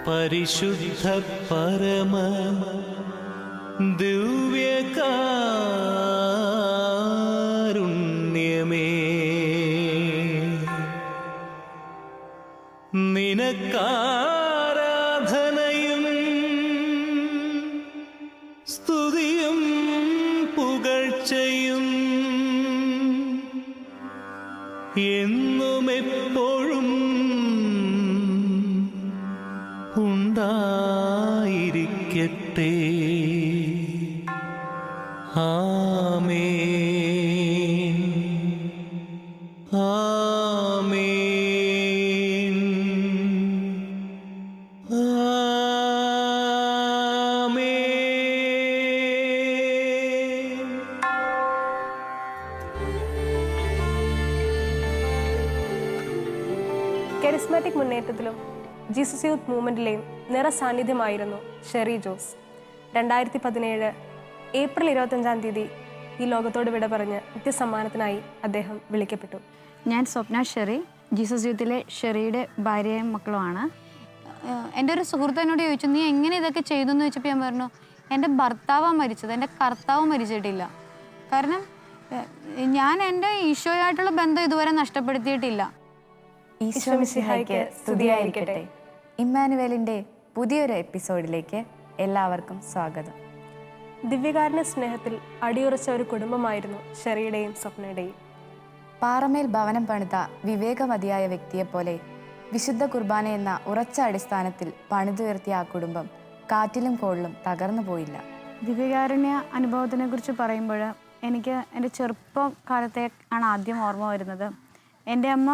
പരിശുദ്ധ പരമ ദിവ്യകാരുണ്യമേ, നിനക്കാരാധനയും സ്തുതിയും പുകഴ്ചയും എന്നും എപ്പോഴും ഉണ്ടായിരിക്കട്ടെ. ആമേൻ, ആമേൻ, ആമേൻ. കരിസ്മാറ്റിക് മുന്നേറ്റത്തിലും ജീസസ് യൂത്ത് മൂവ്മെന്റിലെയും നിറസാന്നിധ്യമായിരുന്നു ഷെറി ജോസ്. 2017 ഏപ്രിൽ 25-ാം തീയതി ഈ ലോകത്തോട് വിട പറഞ്ഞ് നിത്യസമ്മാനത്തിനായി അദ്ദേഹം വിളിക്കപ്പെട്ടു. ഞാൻ സ്വപ്ന ഷെറി, ജീസസ് യൂത്തിലെ ഷെറിയുടെ ഭാര്യയും മക്കളുമാണ്. എൻ്റെ ഒരു സുഹൃത്ത് എന്നോട് ചോദിച്ചു, നീ എങ്ങനെ ഇതൊക്കെ ചെയ്തു എന്ന് ചോദിച്ചപ്പോൾ ഞാൻ പറഞ്ഞു, എൻ്റെ ഭർത്താവാണ് മരിച്ചത്, എൻ്റെ കർത്താവ് മരിച്ചിട്ടില്ല. കാരണം ഞാൻ എൻ്റെ ഈശോയായിട്ടുള്ള ബന്ധം ഇതുവരെ നഷ്ടപ്പെടുത്തിയിട്ടില്ല. ഈശോ മിശിഹായ്ക്ക് സ്തുതിയായിരിക്കട്ടെ. ഇമ്മാനുവേലിൻ്റെ പുതിയൊരു എപ്പിസോഡിലേക്ക് എല്ലാവർക്കും സ്വാഗതം. ദിവ്യകാരുണ്യ സ്നേഹത്തിൽ അടിയുറച്ച ഒരു കുടുംബമായിരുന്നു ഷെറിയുടെയും സ്വപ്നയുടെയും. പാറമേൽ ഭവനം പണിത വിവേകമതിയായ വ്യക്തിയെപ്പോലെ വിശുദ്ധ കുർബാന എന്ന ഉറച്ച അടിസ്ഥാനത്തിൽ പണിതുയർത്തിയ ആ കുടുംബം കാറ്റിലും കോളിലും തകർന്നു പോയില്ല. ദിവ്യകാരുണ്യ അനുഭവത്തിനെ കുറിച്ച് പറയുമ്പോൾ എനിക്ക് എൻ്റെ ചെറുപ്പം കാലത്തെ ആണ് ആദ്യം ഓർമ്മ വരുന്നത്. എൻ്റെ അമ്മ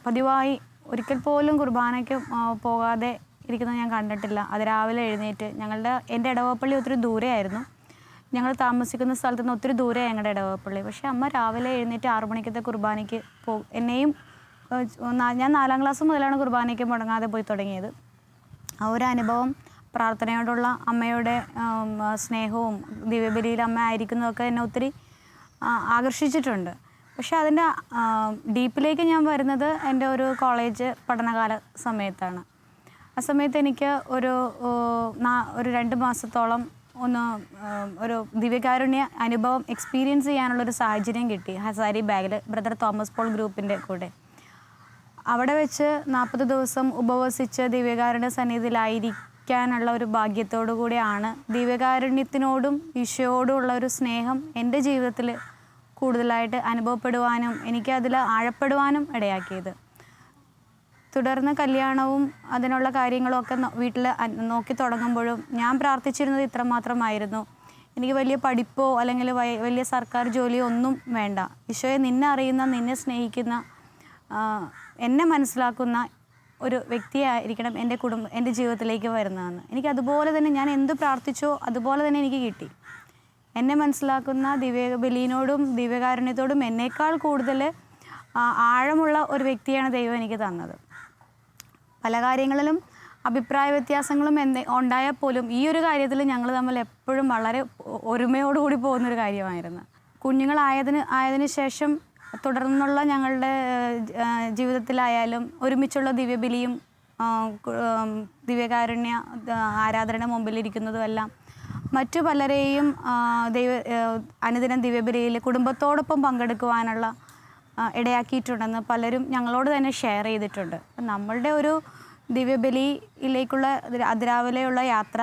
പതിവായി ഒരിക്കൽ പോലും കുർബാനയ്ക്ക് പോകാതെ ഇരിക്കുന്നത് ഞാൻ കണ്ടിട്ടില്ല. അത് രാവിലെ എഴുന്നേറ്റ് എൻ്റെ ഇടവപ്പള്ളി ഒത്തിരി ദൂരെയായിരുന്നു. ഞങ്ങൾ താമസിക്കുന്ന സ്ഥലത്ത് നിന്ന് ഒത്തിരി ദൂരെ ഞങ്ങളുടെ ഇടവപ്പള്ളി. പക്ഷേ അമ്മ രാവിലെ എഴുന്നേറ്റ് 6 മണിക്കത്തെ കുർബാനയ്ക്ക് എന്നെയും ഞാൻ 4ാം ക്ലാസ് മുതലാണ് കുർബാനയ്ക്ക് മുടങ്ങാതെ പോയി തുടങ്ങിയത്. ആ ഒരു അനുഭവം, പ്രാർത്ഥനയോടുള്ള അമ്മയുടെ സ്നേഹവും ദിവ്യബലിയിൽ അമ്മ ആയിരിക്കുന്നതൊക്കെ എന്നെ ഒത്തിരി ആകർഷിച്ചിട്ടുണ്ട്. പക്ഷെ അതിൻ്റെ ഡീപ്പിലേക്ക് ഞാൻ വരുന്നത് എൻ്റെ ഒരു കോളേജ് പഠനകാല സമയത്താണ്. ആ സമയത്ത് എനിക്ക് ഒരു 2 മാസത്തോളം ഒരു ദിവ്യകാരുണ്യ അനുഭവം എക്സ്പീരിയൻസ് ചെയ്യാനുള്ളൊരു സാഹചര്യം കിട്ടി. ഹസാരി ബാഗിൽ ബ്രദർ തോമസ് പോൾ ഗ്രൂപ്പിൻ്റെ കൂടെ. അവിടെ വെച്ച് 40 ദിവസം ഉപവസിച്ച് ദിവ്യകാരുണ്യ സന്നിധിയിലായിരിക്കാനുള്ള ഒരു ഭാഗ്യത്തോടു കൂടിയാണ് ദിവ്യകാരുണ്യത്തിനോടും ഈശോയോടും ഉള്ള ഒരു സ്നേഹം എൻ്റെ ജീവിതത്തിൽ കൂടുതലായിട്ട് അനുഭവപ്പെടുവാനും എനിക്ക് അതിൽ ആഴപ്പെടുവാനും ഇടയാക്കിയത്. തുടർന്ന് കല്യാണവും അതിനുള്ള കാര്യങ്ങളും ഒക്കെ വീട്ടിൽ നോക്കി തുടങ്ങുമ്പോഴും ഞാൻ പ്രാർത്ഥിച്ചിരുന്നത് ഇത്രമാത്രമായിരുന്നു, എനിക്ക് വലിയ പഠിപ്പോ അല്ലെങ്കിൽ വലിയ സർക്കാർ ജോലിയോ ഒന്നും വേണ്ട, ഈശോയെ നിന്നെ അറിയുന്ന, നിന്നെ സ്നേഹിക്കുന്ന, എന്നെ മനസ്സിലാക്കുന്ന ഒരു വ്യക്തിയായിരിക്കണം എൻ്റെ ജീവിതത്തിലേക്ക് വരുന്നതെന്ന്. എനിക്ക് അതുപോലെ തന്നെ ഞാൻ എന്ത് പ്രാർത്ഥിച്ചോ അതുപോലെ തന്നെ എനിക്ക് കിട്ടി. എന്നെ മനസ്സിലാക്കുന്ന ദിവ്യബലിയോടും ദിവ്യകാരുണ്യത്തോടും എന്നേക്കാൾ കൂടുതൽ ആഴമുള്ള ഒരു വ്യക്തിയാണ് ദൈവം എനിക്ക് തന്നത്. പല കാര്യങ്ങളിലും അഭിപ്രായ വ്യത്യാസങ്ങളും ഉണ്ടായാൽ പോലും ഈ ഒരു കാര്യത്തിൽ ഞങ്ങൾ തമ്മിൽ എപ്പോഴും വളരെ ഒരുമയോടുകൂടി പോകുന്നൊരു കാര്യമായിരുന്നു. കുഞ്ഞുങ്ങളായതിനു ശേഷം തുടർന്നുള്ള ഞങ്ങളുടെ ജീവിതത്തിലായാലും ഒരുമിച്ചുള്ള ദിവ്യബലിയും ദിവ്യകാരുണ്യ ആരാധന മുമ്പിലിരിക്കുന്നതും എല്ലാം മറ്റു പലരെയും അനുദിനം ദിവ്യബലിയിൽ കുടുംബത്തോടൊപ്പം പങ്കെടുക്കുവാനുള്ള ഇടയാക്കിയിട്ടുണ്ടെന്ന് പലരും ഞങ്ങളോട് തന്നെ ഷെയർ ചെയ്തിട്ടുണ്ട്. നമ്മളുടെ ഒരു ദിവ്യബലിയിലേക്കുള്ള അതിരാവിലെയുള്ള യാത്ര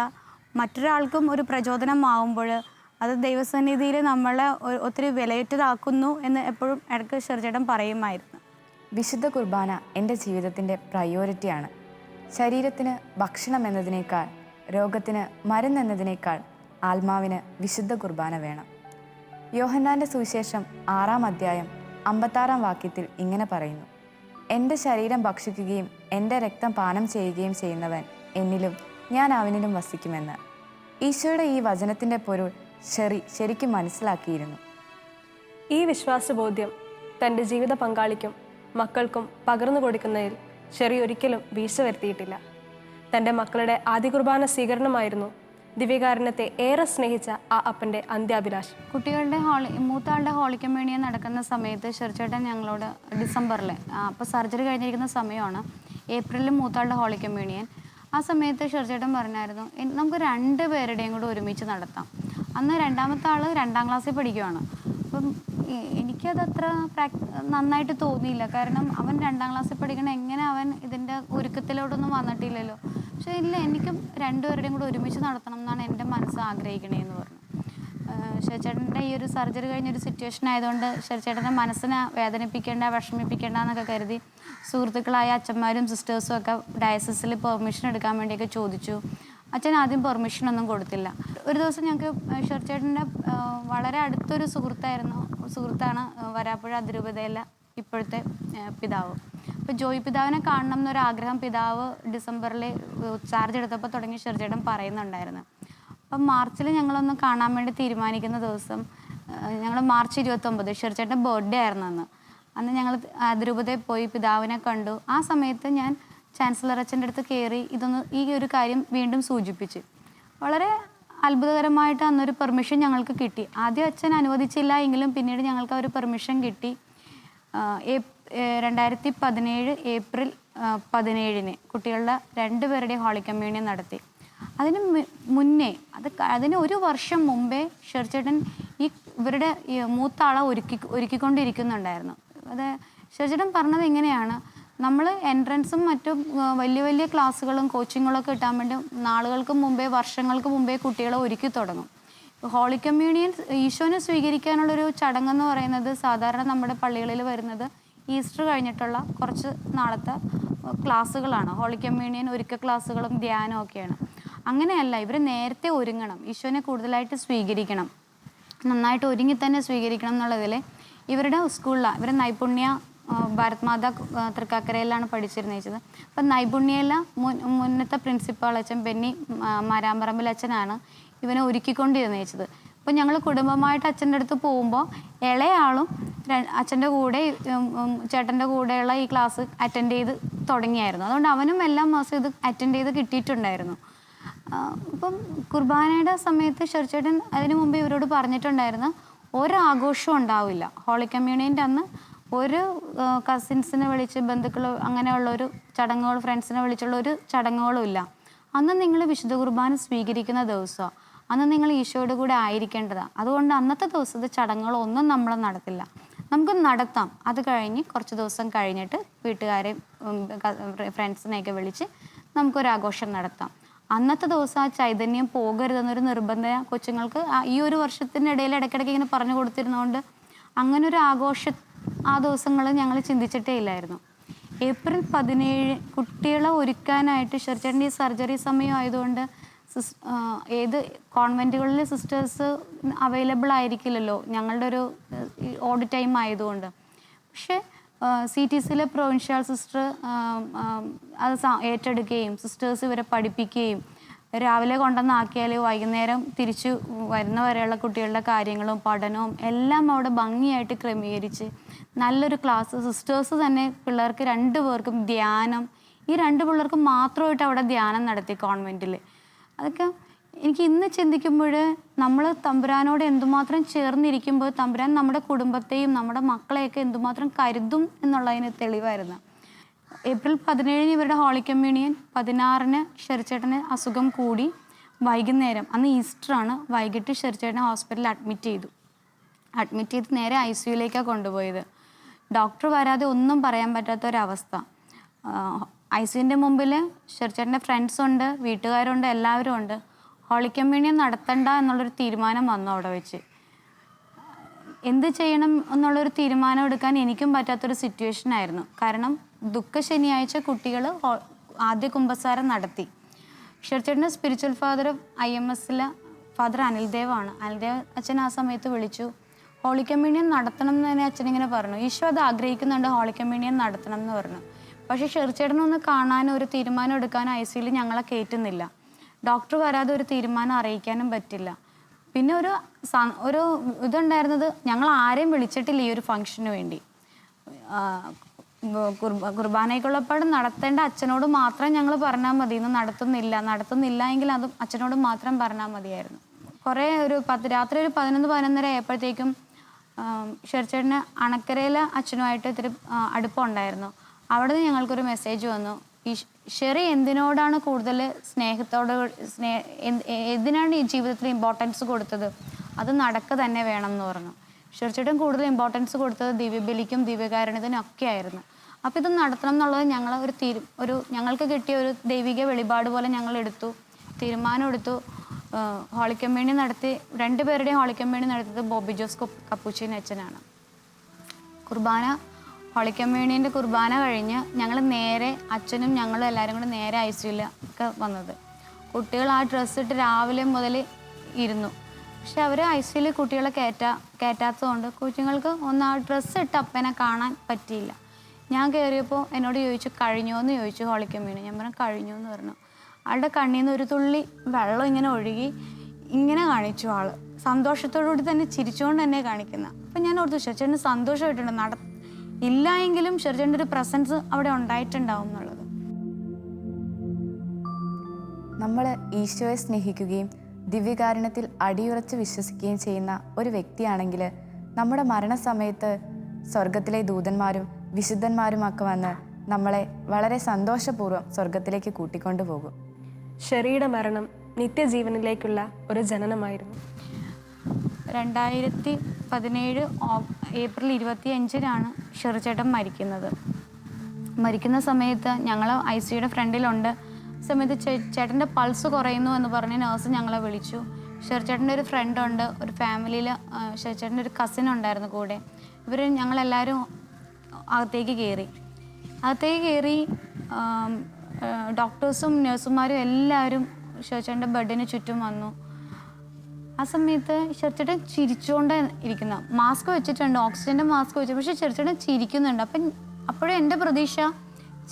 മറ്റൊരാൾക്കും ഒരു പ്രചോദനമാവുമ്പോൾ അത് ദൈവസന്നിധിയിൽ നമ്മളെ ഒത്തിരി വിലയേറ്റതാക്കുന്നു എന്ന് എപ്പോഴും ഇടയ്ക്ക് ചെറുചേട്ടൻ പറയുമായിരുന്നു. വിശുദ്ധ കുർബാന എൻ്റെ ജീവിതത്തിൻ്റെ പ്രയോറിറ്റിയാണ്. ശരീരത്തിന് ഭക്ഷണം എന്നതിനേക്കാൾ, രോഗത്തിന് മരുന്നെന്നതിനേക്കാൾ ആത്മാവിന് വിശുദ്ധ കുർബാന വേണം. യോഹന്നാൻ്റെ സുവിശേഷം 6-ാം അധ്യായം 56-ാം വാക്യത്തിൽ ഇങ്ങനെ പറയുന്നു, എൻ്റെ ശരീരം ഭക്ഷിക്കുകയും എൻ്റെ രക്തം പാനം ചെയ്യുകയും ചെയ്യുന്നവൻ എന്നിലും ഞാൻ അവനിലും വസിക്കുമെന്ന്. ഈശോയുടെ ഈ വചനത്തിൻ്റെ പൊരുൾ ശരിക്കും മനസ്സിലാക്കിയിരുന്നു. ഈ വിശ്വാസബോധ്യം തൻ്റെ ജീവിത പങ്കാളിക്കും മക്കൾക്കും പകർന്നു കൊടുക്കുന്നതിൽ ഷെറി ഒരിക്കലും വീഴ്ച വരുത്തിയിട്ടില്ല. തൻ്റെ മക്കളുടെ ആദ്യ കുർബാന സ്വീകരണമായിരുന്നു ദിവ്യകാരുണ്യത്തെ ഏറെ സ്നേഹിച്ച ആ അപ്പൻ്റെ അന്ത്യാഭിലാഷം. കുട്ടികളുടെ മൂത്താളുടെ ഹോളി കമ്മ്യൂണിയൻ നടക്കുന്ന സമയത്ത് ചെറുചേട്ടൻ ഞങ്ങളോട് ഡിസംബറിൽ, അപ്പോൾ സർജറി കഴിഞ്ഞിരിക്കുന്ന സമയമാണ്, ഏപ്രിലിൽ മൂത്താളുടെ ഹോളി കമ്മ്യൂണിയൻ. ആ സമയത്ത് ഷെർചേട്ടൻ പറഞ്ഞായിരുന്നു നമുക്ക് 2 പേരുടെയും കൂടെ ഒരുമിച്ച് നടത്താം. അന്ന് രണ്ടാമത്തെ ആൾ 2ാം ക്ലാസ്സിൽ പഠിക്കുവാണ്. അപ്പം എനിക്കതത്ര നന്നായിട്ട് തോന്നിയില്ല. കാരണം അവൻ 2ാം ക്ലാസ്സിൽ പഠിക്കണം, എങ്ങനെ അവൻ ഇതിൻ്റെ ഒരുക്കത്തിലോട്ടൊന്നും വന്നിട്ടില്ലല്ലോ. പക്ഷേ ഇല്ല, എനിക്കും 2 പേരുടെയും കൂടെ ഒരുമിച്ച് നടത്തണം എന്നാണ് എൻ്റെ മനസ്സ് ആഗ്രഹിക്കണേന്ന് പറഞ്ഞു. ഷെർചേട്ടൻ്റെ ഈ ഒരു സർജറി കഴിഞ്ഞൊരു സിറ്റുവേഷൻ ആയതുകൊണ്ട് ഷെർചേട്ടൻ്റെ മനസ്സിനെ വേദനിപ്പിക്കേണ്ട, വിഷമിപ്പിക്കേണ്ട എന്നൊക്കെ കരുതി സുഹൃത്തുക്കളായ അച്ഛന്മാരും സിസ്റ്റേഴ്സും ഒക്കെ ഡയസിസിൽ പെർമിഷൻ എടുക്കാൻ വേണ്ടിയൊക്കെ ചോദിച്ചു. അച്ഛൻ ആദ്യം പെർമിഷനൊന്നും കൊടുത്തില്ല. ഒരു ദിവസം ഞങ്ങൾക്ക് ഷെർചേട്ടൻ്റെ വളരെ അടുത്തൊരു സുഹൃത്താണ് വരാപ്പുഴ അതിരൂപതയിലെ ഇപ്പോഴത്തെ പിതാവ്. അപ്പോൾ ജോയി പിതാവിനെ കാണണം എന്നൊരാഗ്രഹം പിതാവ് ഡിസംബറിൽ ചാർജ് എടുത്തപ്പോൾ തുടങ്ങി ഷെർചേട്ടൻ പറയുന്നുണ്ടായിരുന്നു. അപ്പം മാർച്ചിൽ ഞങ്ങളൊന്ന് കാണാൻ വേണ്ടി തീരുമാനിക്കുന്ന ദിവസം, ഞങ്ങൾ മാർച്ച് 29 ഷെർചേട്ടൻ്റെ ബർത്ത്ഡേ ആയിരുന്നു അന്ന് ഞങ്ങൾ അതിരൂപതയിൽ പോയി പിതാവിനെ കണ്ടു. ആ സമയത്ത് ഞാൻ ചാൻസലർ അച്ഛൻ്റെ അടുത്ത് കയറി ഈ ഒരു കാര്യം വീണ്ടും സൂചിപ്പിച്ച്. വളരെ അത്ഭുതകരമായിട്ട് അന്നൊരു പെർമിഷൻ ഞങ്ങൾക്ക് കിട്ടി. ആദ്യം അച്ഛൻ അനുവദിച്ചില്ല എങ്കിലും പിന്നീട് ഞങ്ങൾക്ക് ആ ഒരു പെർമിഷൻ കിട്ടി. 2017 ഏപ്രിൽ 17 കുട്ടികളുടെ 2 പേരുടെയും ഹോളി കമ്മ്യൂണിയൻ നടത്തി. അതിന് മുന്നേ അതിന് 1 വർഷം മുമ്പേ ഷെർചേട്ടൻ ഇവരുടെ മൂത്ത ആളെ ഒരുക്കിക്കൊണ്ടിരിക്കുന്നുണ്ടായിരുന്നു. അത് ഷെർചേട്ടൻ പറഞ്ഞത് എങ്ങനെയാണ്, നമ്മൾ എൻട്രൻസും മറ്റും വലിയ വലിയ ക്ലാസ്സുകളും കോച്ചിങ്ങുകളൊക്കെ കിട്ടാൻ വേണ്ടി നാളുകൾക്ക് മുമ്പേ, വർഷങ്ങൾക്ക് മുമ്പേ കുട്ടികളെ ഒരുക്കി തുടങ്ങും. ഹോളി കമ്മ്യൂണിയൻ ഈശോനെ സ്വീകരിക്കാനുള്ളൊരു ചടങ്ങെന്ന് പറയുന്നത് സാധാരണ നമ്മുടെ പള്ളികളിൽ വരുന്നത് ഈസ്റ്റർ കഴിഞ്ഞിട്ടുള്ള കുറച്ച് നാളത്തെ ക്ലാസ്സുകളാണ്. ഹോളി കമ്മ്യൂണിയൻ ഒരുക്ക ക്ലാസ്സുകളും ധ്യാനവും ഒക്കെയാണ്. അങ്ങനെയല്ല, ഇവർ നേരത്തെ ഒരുങ്ങണം, ഈശോനെ കൂടുതലായിട്ട് സ്വീകരിക്കണം, നന്നായിട്ട് ഒരുങ്ങി തന്നെ സ്വീകരിക്കണം എന്നുള്ളതിൽ ഇവരുടെ സ്കൂളിലാണ്. ഇവർ നൈപുണ്യ ഭാരത് മാതാ തൃക്കാക്കരയിലാണ് പഠിച്ചിരുന്നത്. അപ്പം നൈപുണ്യയില മുന്നത്തെ പ്രിൻസിപ്പാൾ അച്ഛൻ ബെന്നി മാരാമ്പറമ്പിൽ അച്ഛനാണ് ഇവനെ ഒരുക്കിക്കൊണ്ടിരുന്നത്. അപ്പോൾ ഞങ്ങൾ കുടുംബമായിട്ട് അച്ഛൻ്റെ അടുത്ത് പോകുമ്പോൾ ഇളയാളും അച്ഛൻ്റെ കൂടെ ചേട്ടൻ്റെ കൂടെയുള്ള ഈ ക്ലാസ് അറ്റൻഡ് ചെയ്ത് തുടങ്ങിയായിരുന്നു. അതുകൊണ്ട് അവനും എല്ലാ മാസവും ഇത് അറ്റൻഡ് ചെയ്ത് കിട്ടിയിട്ടുണ്ടായിരുന്നു. ഇപ്പം കുർബാനയുടെ സമയത്ത് ഷെർചേട്ടൻ അതിനു മുമ്പ് ഇവരോട് പറഞ്ഞിട്ടുണ്ടായിരുന്നു, ഒരാഘോഷവും ഉണ്ടാവില്ല ഹോളി കമ്മ്യൂണിയൻ്റെ അന്ന്. ഒരു കസിൻസിനെ വിളിച്ച് ബന്ധുക്കൾ അങ്ങനെയുള്ളൊരു ചടങ്ങുകൾ, ഫ്രണ്ട്സിനെ വിളിച്ചുള്ള ഒരു ചടങ്ങുകളും ഇല്ല. അന്ന് നിങ്ങൾ വിശുദ്ധ കുർബാന സ്വീകരിക്കുന്ന ദിവസമാണ്, അന്ന് നിങ്ങൾ ഈശോയുടെ കൂടെ ആയിരിക്കേണ്ടതാണ്. അതുകൊണ്ട് അന്നത്തെ ദിവസത്തെ ചടങ്ങുകളൊന്നും നമ്മൾ നടത്തില്ല. നമുക്ക് നടത്താം, അത് കഴിഞ്ഞ് കുറച്ച് ദിവസം കഴിഞ്ഞിട്ട് വീട്ടുകാരെയും ഫ്രണ്ട്സിനെയൊക്കെ വിളിച്ച് നമുക്കൊരാഘോഷം നടത്താം. അന്നത്തെ ദിവസം ആ ചൈതന്യം പോകരുതെന്നൊരു നിർബന്ധം കൊച്ചുങ്ങൾക്ക് ഈ ഒരു വർഷത്തിനിടയിൽ ഇടയ്ക്കിടയ്ക്ക് ഇങ്ങനെ പറഞ്ഞു കൊടുത്തിരുന്നതുകൊണ്ട് അങ്ങനൊരു ആ ദിവസങ്ങൾ ഞങ്ങൾ ചിന്തിച്ചിട്ടേ ഇല്ലായിരുന്നു. ഏപ്രിൽ 17 കുട്ടികളെ ഒരുക്കാനായിട്ട് ഷെർചേട്ടൻ്റെ ഈ സർജറി സമയം ആയതുകൊണ്ട് ഏത് കോൺവെൻറ്റുകളിലെ സിസ്റ്റേഴ്സ് അവൈലബിൾ ആയിരിക്കില്ലല്ലോ ഞങ്ങളുടെ ഒരു ഓഡ് ടൈം ആയതുകൊണ്ട്. പക്ഷേ CTCയിലെ പ്രൊവിൻഷ്യൽ സിസ്റ്റർ അത് ഏറ്റെടുക്കുകയും സിസ്റ്റേഴ്സ് ഇവരെ പഠിപ്പിക്കുകയും രാവിലെ കൊണ്ടുവന്നാക്കിയാൽ വൈകുന്നേരം തിരിച്ചു വരുന്നവരെയുള്ള കുട്ടികളുടെ കാര്യങ്ങളും പഠനവും എല്ലാം അവിടെ ഭംഗിയായിട്ട് ക്രമീകരിച്ച് നല്ലൊരു ക്ലാസ് സിസ്റ്റേഴ്സ് തന്നെ പിള്ളേർക്ക് 2 പേർക്കും ധ്യാനം, ഈ 2 പിള്ളേർക്ക് മാത്രമായിട്ട് അവിടെ ധ്യാനം നടത്തി കോൺവെൻറ്റിൽ. അതൊക്കെ എനിക്ക് ഇന്ന് ചിന്തിക്കുമ്പോൾ നമ്മൾ തമ്പുരാനോട് എന്തുമാത്രം ചേർന്നിരിക്കുമ്പോൾ തമ്പുരാൻ നമ്മുടെ കുടുംബത്തെയും നമ്മുടെ മക്കളെയൊക്കെ എന്തുമാത്രം കരുതും എന്നുള്ളതിന് തെളിവായിരുന്നു. ഏപ്രിൽ 17 ഇവരുടെ ഹോളി കമ്മ്യൂണിയൻ, 16 ഷെർചേട്ടന് അസുഖം കൂടി. വൈകുന്നേരം, അന്ന് ഈസ്റ്ററാണ്, വൈകിട്ട് ഷെർചേട്ടനെ ഹോസ്പിറ്റലിൽ അഡ്മിറ്റ് ചെയ്ത് നേരെ ICUയിലേക്കാണ് കൊണ്ടുപോയത്. ഡോക്ടർ വരാതെ ഒന്നും പറയാൻ പറ്റാത്തൊരവസ്ഥ. ICUവിൻ്റെ മുമ്പിൽ ഷെർചേട്ടൻ്റെ ഫ്രണ്ട്സുണ്ട്, വീട്ടുകാരുണ്ട്, എല്ലാവരും ഉണ്ട്. ഹോളി കമ്മ്യൂണിയൻ നടത്തണ്ട എന്നുള്ളൊരു തീരുമാനം വന്നു അവിടെ വെച്ച്. എന്ത് ചെയ്യണം എന്നുള്ളൊരു തീരുമാനം എടുക്കാൻ എനിക്കും പറ്റാത്തൊരു സിറ്റുവേഷൻ ആയിരുന്നു. കാരണം ശനിയാഴ്ച കുട്ടികൾ ആദ്യ കുമ്പസാരം നടത്തി. ഷെർചേട്ടൻ്റെ സ്പിരിച്വൽ ഫാദർ IMSലെ ഫാദർ അനിൽദേവാണ്. അനിൽദേവ് അച്ഛൻ ആ സമയത്ത് വിളിച്ചു, ഹോളി കമ്മ്യൂണിയൻ നടത്തണം എന്ന് തന്നെ അച്ഛനിങ്ങനെ പറഞ്ഞു. ഈശോ അത് ആഗ്രഹിക്കുന്നുണ്ട്, ഹോളി കമ്മ്യൂണിയൻ നടത്തണം എന്ന് പറഞ്ഞു. പക്ഷേ ഷെർചേട്ടനൊന്ന് കാണാനും ഒരു തീരുമാനം എടുക്കാനും ICUയിൽ ഞങ്ങളെ കയറ്റുന്നില്ല. ഡോക്ടർ വരാതെ ഒരു തീരുമാനം അറിയിക്കാനും പറ്റില്ല. പിന്നെ ഒരു ഇതുണ്ടായിരുന്നത്, ഞങ്ങൾ ആരെയും വിളിച്ചിട്ടില്ല ഈ ഒരു ഫംഗ്ഷന് വേണ്ടി. കുർബാനയ്ക്കുള്ളപ്പാട് നടത്തേണ്ട അച്ഛനോട് മാത്രം ഞങ്ങൾ പറഞ്ഞാൽ മതി, ഇന്ന് നടത്തുന്നില്ല എങ്കിൽ അത് അച്ഛനോട് മാത്രം പറഞ്ഞാൽ മതിയായിരുന്നു. കുറേ രാത്രി ഒരു 11-11:30 ആയപ്പോഴത്തേക്കും ഷെർചേട്ടന് അണക്കരയിലെ അച്ഛനുമായിട്ട് ഇത്തിരി അടുപ്പമുണ്ടായിരുന്നു. അവിടെ നിന്ന് ഞങ്ങൾക്കൊരു മെസ്സേജ് വന്നു, ഷെറി എന്തിനോടാണ് കൂടുതൽ എന്തിനാണ് ഈ ജീവിതത്തിൽ ഇമ്പോർട്ടൻസ് കൊടുത്തത്, അത് നടക്കുക തന്നെ വേണം എന്ന് പറഞ്ഞു. ഷെറിച്ചേട്ടൻ കൂടുതൽ ഇമ്പോർട്ടൻസ് കൊടുത്തത് ദിവ്യബലിക്കും ദിവ്യകാരുണ്യത്തിനും ഒക്കെ ആയിരുന്നു. അപ്പോൾ ഇത് നടത്തണം എന്നുള്ളത് ഞങ്ങൾ ഞങ്ങൾക്ക് കിട്ടിയ ഒരു ദൈവിക വെളിപാട് പോലെ ഞങ്ങൾ തീരുമാനം എടുത്തു. ഹോളിക്കമ്മേണി നടത്തി, 2 പേരുടെയും ഹോളിക്കമ്മേണി നടത്തിയത് ബോബി ജോസ് കപ്പൂച്ചിൻ അച്ഛനാണ്. ഹോളിക്കമ്മേണീൻ്റെ കുർബാന കഴിഞ്ഞ് ഞങ്ങൾ നേരെ അച്ഛനും ഞങ്ങളും എല്ലാവരും കൂടി നേരെ ICUലൊക്കെ വന്നത്. കുട്ടികൾ ആ ഡ്രസ്സ് ഇട്ട് രാവിലെ മുതൽ ഇരുന്നു. പക്ഷെ അവർ ICUയിൽ കുട്ടികളെ കയറ്റാത്തതുകൊണ്ട് കുഞ്ഞുങ്ങൾക്ക് ആ ഡ്രസ്സ് ഇട്ട് അപ്പനെ കാണാൻ പറ്റിയില്ല. ഞാൻ കയറിയപ്പോൾ എന്നോട് ചോദിച്ചു കഴിഞ്ഞോ എന്ന് ചോദിച്ചു ഹോളിക്കമ്മേണി. ഞാൻ പറഞ്ഞു കഴിഞ്ഞു എന്ന് പറഞ്ഞു. ആളുടെ കണ്ണിൽ നിന്ന് ഒരു തുള്ളി വെള്ളം ഇങ്ങനെ ഒഴുകി ഇങ്ങനെ കാണിച്ചു. ആൾ സന്തോഷത്തോടുകൂടി തന്നെ ചിരിച്ചുകൊണ്ട് തന്നെ കാണിക്കുന്ന. അപ്പം ഞാൻ ഓർത്തു ഷെറിച്ചേട്ടന് സന്തോഷമായിട്ടുണ്ട്, ഇല്ല എങ്കിലും ഷെറിച്ചേട്ടൻ്റെ ഒരു പ്രസൻസ് അവിടെ ഉണ്ടായിട്ടുണ്ടാവും എന്നുള്ളത്. നമ്മൾ ഈശോയെ സ്നേഹിക്കുകയും ദിവ്യകാരുണ്യത്തിൽ അടിയുറച്ച് വിശ്വസിക്കുകയും ചെയ്യുന്ന ഒരു വ്യക്തിയാണെങ്കിൽ നമ്മുടെ മരണസമയത്ത് സ്വർഗത്തിലെ ദൂതന്മാരും വിശുദ്ധന്മാരുമൊക്കെ വന്ന് നമ്മളെ വളരെ സന്തോഷപൂർവ്വം സ്വർഗത്തിലേക്ക് കൂട്ടിക്കൊണ്ടുപോകും. ഷെറിയുടെ മരണം നിത്യജീവനിലേക്കുള്ള ഒരു ജനനമായിരുന്നു. 2017 ഏപ്രിൽ 25-നാണ് ഷെറിച്ചേട്ടൻ മരിക്കുന്നത്. മരിക്കുന്ന സമയത്ത് ഞങ്ങൾ ICUയുടെ ഫ്രണ്ടിലുണ്ട്. സമയത്ത് ചേട്ടൻ്റെ പൾസ് കുറയുന്നു എന്ന് പറഞ്ഞ് നേഴ്സ് ഞങ്ങളെ വിളിച്ചു. ഷെറിച്ചേട്ടൻ്റെ ഒരു ഫ്രണ്ടുണ്ട്, ഒരു ഫാമിലിയിൽ ഷെറിച്ചേട്ടൻ്റെ ഒരു കസിൻ ഉണ്ടായിരുന്നു കൂടെ. ഞങ്ങളെല്ലാവരും അകത്തേക്ക് കയറി. ഡോക്ടേഴ്സും നഴ്സുമാരും എല്ലാവരും ഷെറിച്ചേട്ടൻ്റെ ബെഡിന് ചുറ്റും വന്നു. ആ സമയത്ത് ഷെറിച്ചേട്ടൻ ചിരിച്ചുകൊണ്ട് ഇരിക്കുന്ന, മാസ്ക് വെച്ചിട്ടുണ്ട്, ഓക്സിജൻ്റെ മാസ്ക് വെച്ചു, പക്ഷെ ഷെറിച്ചേട്ടൻ ചിരിക്കുന്നുണ്ട്. അപ്പോഴും എൻ്റെ പ്രതീക്ഷ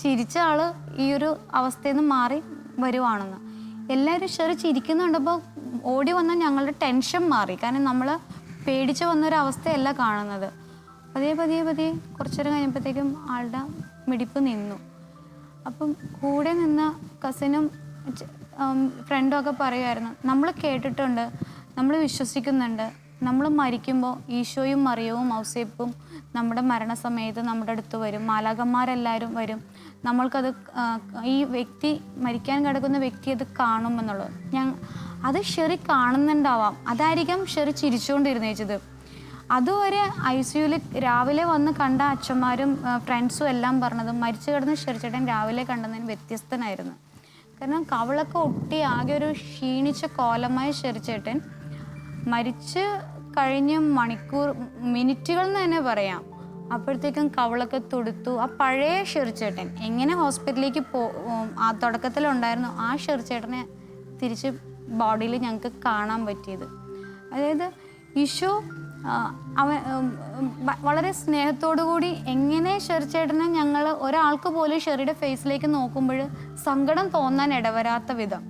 ചിരിച്ച ആൾ ഈ ഒരു അവസ്ഥയിൽ നിന്ന് മാറി വരുവാണെന്ന്. എല്ലാവരും ഷെറി ചിരിക്കുന്നുണ്ടപ്പോൾ ഓടി വന്ന ഞങ്ങളുടെ ടെൻഷൻ മാറി. കാരണം നമ്മൾ പേടിച്ച് വന്നൊരവസ്ഥയല്ല കാണുന്നത്. പതിയെ കുറച്ചു നേരം കഴിഞ്ഞപ്പോഴത്തേക്കും ആളുടെ മിടിപ്പ് നിന്നു. അപ്പം കൂടെ നിന്ന കസിനും ഫ്രണ്ടും ഒക്കെ പറയുമായിരുന്നു, നമ്മൾ കേട്ടിട്ടുണ്ട്, നമ്മൾ വിശ്വസിക്കുന്നുണ്ട്, നമ്മൾ മരിക്കുമ്പോൾ ഈശോയും മറിയവും ഔസേപ്പും നമ്മുടെ മരണസമയത്ത് നമ്മുടെ അടുത്ത് വരും, മാലാഖന്മാരെല്ലാവരും വരും, നമ്മൾക്കത് ഈ വ്യക്തി മരിക്കാൻ കിടക്കുന്ന വ്യക്തി അത് കാണുമെന്നുള്ളത്. അത് ഷെറി കാണുന്നുണ്ടാവാം, അതായിരിക്കാം ഷെറി ചിരിച്ചുകൊണ്ടിരുന്നേച്ചത്. അതുവരെ ICUയിൽ രാവിലെ വന്ന് കണ്ട അച്ഛന്മാരും ഫ്രണ്ട്സും എല്ലാം പറഞ്ഞത് മരിച്ചു കിടന്ന് ഷെറിച്ചേട്ടൻ രാവിലെ കണ്ടതിന് വ്യത്യസ്തനായിരുന്നു. കാരണം കവളൊക്കെ ഒട്ടി ആകെ ഒരു ക്ഷീണിച്ച കോലമായ ഷെറിച്ചേട്ടൻ മരിച്ച് കഴിഞ്ഞ് മിനിറ്റുകൾ എന്ന് തന്നെ പറയാം. അപ്പോഴത്തേക്കും കവളൊക്കെ തുടുത്തു. ആ പഴയ ഷെറിച്ചേട്ടൻ എങ്ങനെ ഹോസ്പിറ്റലിലേക്ക് ആ തുടക്കത്തിലുണ്ടായിരുന്നു ആ ഷെറിച്ചേട്ടനെ തിരിച്ച് ബോഡിയിൽ ഞങ്ങൾക്ക് കാണാൻ പറ്റിയത്. അതായത് ഈശോ വളരെ സ്നേഹത്തോടു കൂടി എങ്ങനെ ഷെറിച്ചേട്ടനെ ഞങ്ങൾ ഒരാൾക്ക് പോലും ഷെറിയുടെ ഫേസിലേക്ക് നോക്കുമ്പോൾ സങ്കടം തോന്നാൻ ഇടവരാത്ത വിധം,